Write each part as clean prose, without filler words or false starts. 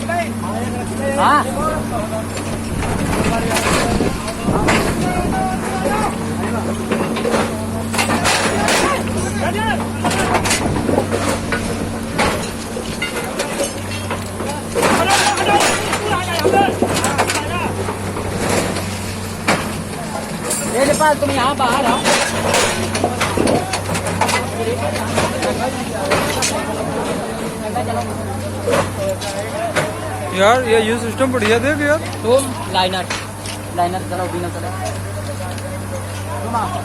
हाँ मेरे पास तुम यहाँ बाहर आओ। यार ये सिस्टम बढ़िया देख यार। तुम लाइनर चलो बिना चलो तुम आओ।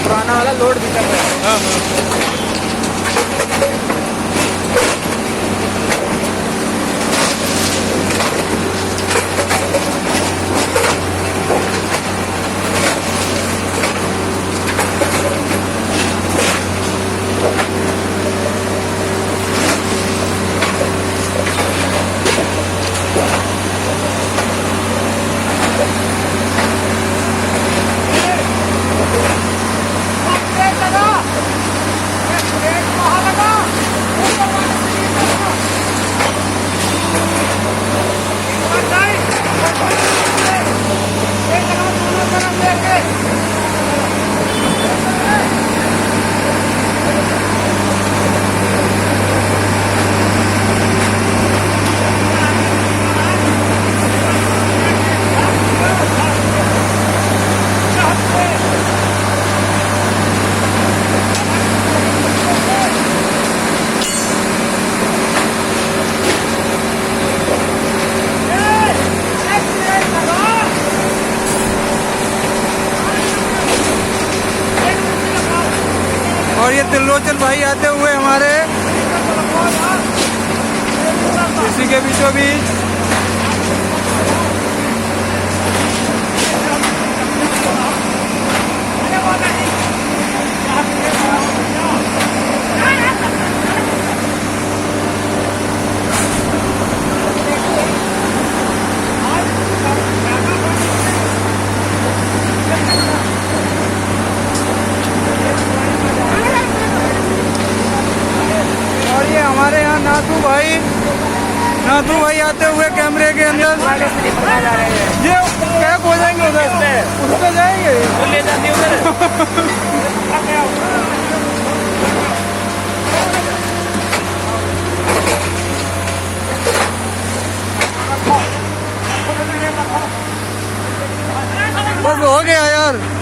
पुराना वाला लोड भी कर रहा है। हाँ हाँ और ये त्रिलोचन भाई आते हुए हमारे इसी के बीचों बीच हमारे यहाँ नाथू भाई आते हुए कैमरे के अंदर ये कैप हो जाएंगे उधर उस पे जाएंगे ले जाती बस हो गया यार।